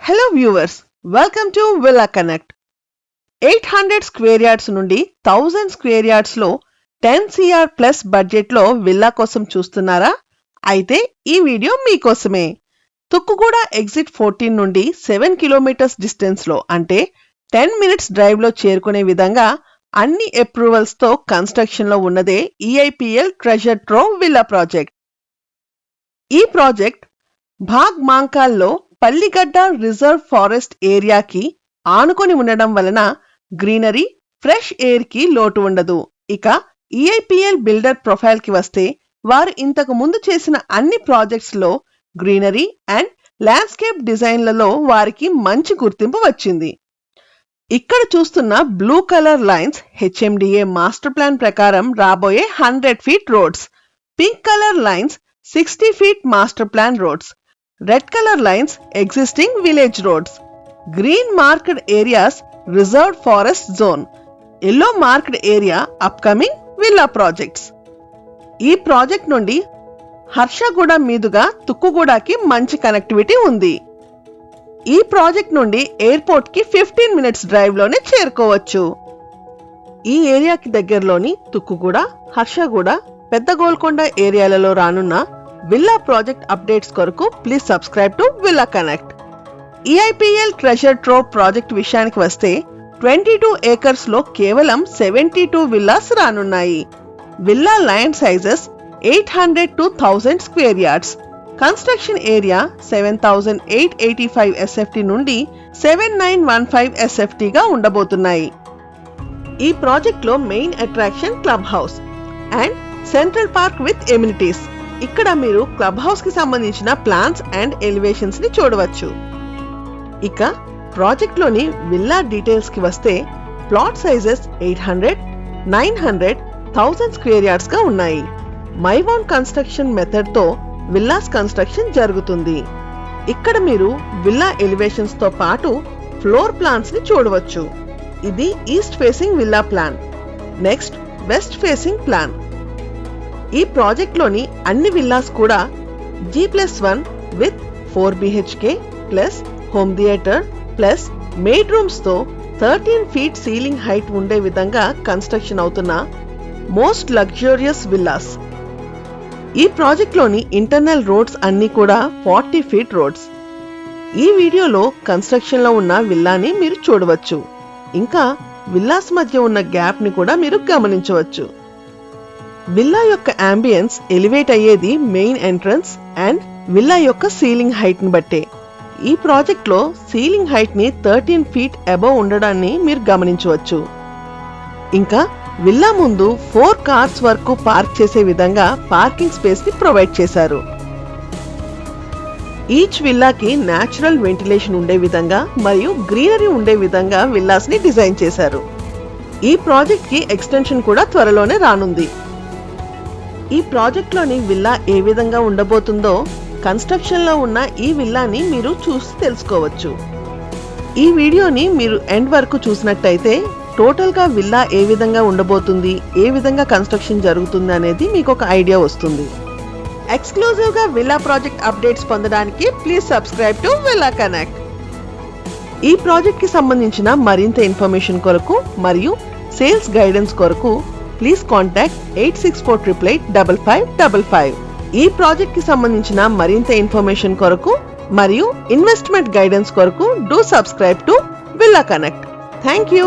Hello viewers, welcome to Villa Connect. 800 square yards నుండి 1000 square yards లో 10 CR plus budget లో villa కోసం చూస్తున్నారా? అయితే ఈ వీడియో మీకోసమే. తుక్కుగూడ ఎగ్జిట్ 14 నుండి 7 కిలోమీటర్స్ డిస్టెన్స్ లో అంటే 10 minutes డ్రైవ్ లో చేరుకునే విధంగా అన్ని అప్రూవల్స్ తో కన్స్ట్రక్షన్ లో ఉన్నదే EIPL treasure trove villa project. ఈ ప్రాజెక్ట్ భాగ్ మాంకాల్లో పల్లిగడ్డ రిజర్వ్ ఫారెస్ట్ ఏరియాకి ఆనుకొని ఉండడం వలన గ్రీనరీ, ఫ్రెష్ ఎయిర్ కి లోటు ఉండదు. ఇక EIPL బిల్డర్ ప్రొఫైల్ కి వస్తే వారు ఇంతకు ముందు చేసిన అన్ని ప్రాజెక్ట్స్ లో గ్రీనరీ అండ్ ల్యాండ్స్కేప్ డిజైన్లలో వారికి మంచి గుర్తింపు వచ్చింది. ఇక్కడ చూస్తున్న blue colour lines HMDA master plan ప్రకారం రాబోయే 100 feet roads, pink colour lines 60 feet master plan roads, red colour lines existing village roads, green marked areas reserved forest zone, yellow marked area upcoming villa projects. ఈ project నుండి హర్షగూడ మీదుగా తుక్కుగూడకి మంచి connectivity ఉంది. ఈ project నుండి airport కి 15 minutes drive లోనే చేరుకోవచ్చు. ఈ ఏరియాకి దగ్గరలోని తుక్కుగూడ, హర్షగూడ, పెద్ద గోల్కొండ ఏరియాలలో రానున్న విల్లా ప్రాజెక్ట్ అప్డేట్స్ కొరకు please subscribe to villa connect. EIPL treasure trove project విషయానికి వస్తే 22 acres లో కేవలం 72 విల్లాస్ రానున్నాయి. Villa land sizes 800 to 1000 square yards. Construction area 7885 SFT నుండి 7915 SFT గా ఉండబోతున్నాయి. ఈ ప్రాజెక్ట్ లో main attraction club house and central park with amenities. ఇక్కడ మీరు క్లబ్ హౌస్ కి సంబంధించిన ప్లాన్స్ అండ్ ఎలివేషన్స్ ని చూడవచ్చు. ఇక ప్రాజెక్ట్ లోని విల్లా డీటెయిల్స్ కి వస్తే ప్లాట్ సైజెస్ 800, 900, 1000 square yards గా ఉన్నాయి. మైవాన్ కన్స్ట్రక్షన్ మెథడ్ తో విల్లాస్ కన్స్ట్రక్షన్ జరుగుతుంది. ఇక్కడ మీరు విల్లా ఎలివేషన్స్ తో పాటు ఫ్లోర్ ప్లాన్స్ ని చూడవచ్చు. ఇది east facing villa plan, next west facing plan. ఈ ప్రాజెక్ట్ లోని అన్ని విల్లాస్ కూడా G+1 with 4 BHK plus home theatre plus maid rooms తో 13 feet సీలింగ్ హైట్ ఉండే విధంగా కన్స్ట్రక్షన్ అవుతున్న మోస్ట్ లగ్జూరియస్ విల్లాస్. ఈ ప్రాజెక్ట్ లోని ఇంటర్నల్ రోడ్స్ అన్ని కూడా 40 feet రోడ్స్. ఈ వీడియోలో కన్స్ట్రక్షన్ లో ఉన్న విల్లాని మీరు చూడవచ్చు. ఇంకా విల్లాస్ మధ్య ఉన్న గ్యాప్ ని కూడా మీరు గమనించవచ్చు. విల్లా యొక్క అంబియన్స్ ఎలివేట్ అయ్యేది మెయిన్ ఎంట్రన్స్ అండ్ విల్లా యొక్క సీలింగ్ హైట్ ని బట్టే. ఈ ప్రాజెక్ట్ లో సీలింగ్ హైట్ ని 13 feet అబవ్ ఉండడాన్ని మీరు గమనించవచ్చు. ఇంకా విల్లా ముందు 4 cars వరకు పార్క్ చేసే విధంగా పార్కింగ్ స్పేస్ ని ప్రొవైడ్ చేశారు. ఈచ్ విల్లాకి న్యాచురల్ వెంటిలేషన్ ఉండే విధంగా మరియు గ్రీనరీ ఉండే విధంగా విల్లాస్ ని డిజైన్ చేశారు. ఈ ప్రాజెక్ట్ కి ఎక్స్టెన్షన్ కూడా త్వరలోనే రానుంది. ఈ ప్రాజెక్ట్ లోని విల్లా ఏ విధంగా ఉండబోతుందో కన్స్ట్రక్షన్ లో ఉన్న ఈ విల్లాని మీరు చూసి తెలుసుకోవచ్చు. ఈ వీడియోని మీరు ఎండ్ వరకు చూసినట్టయితే టోటల్ గా విల్లా ఏ విధంగా ఉండబోతుంది, ఏ విధంగా కన్స్ట్రక్షన్ జరుగుతుంది అనేది మీకు ఒక ఐడియా వస్తుంది. ఎక్స్క్లూజివ్ గా విల్లా ప్రాజెక్ట్ అప్డేట్స్ పొందడానికి please subscribe to villa connect. ఈ ప్రాజెక్ట్ కి సంబంధించిన మరింత ఇన్ఫర్మేషన్ కొరకు మరియు సేల్స్ గైడెన్స్ కొరకు ప్లీజ్ కాంటాక్ట్ 8648885555. ఈ ప్రాజెక్ట్ కి సంబంధించిన మరింత ఇన్ఫర్మేషన్ కొరకు మరియు ఇన్వెస్ట్మెంట్ గైడెన్స్ కొరకు do subscribe to villa connect. Thank you.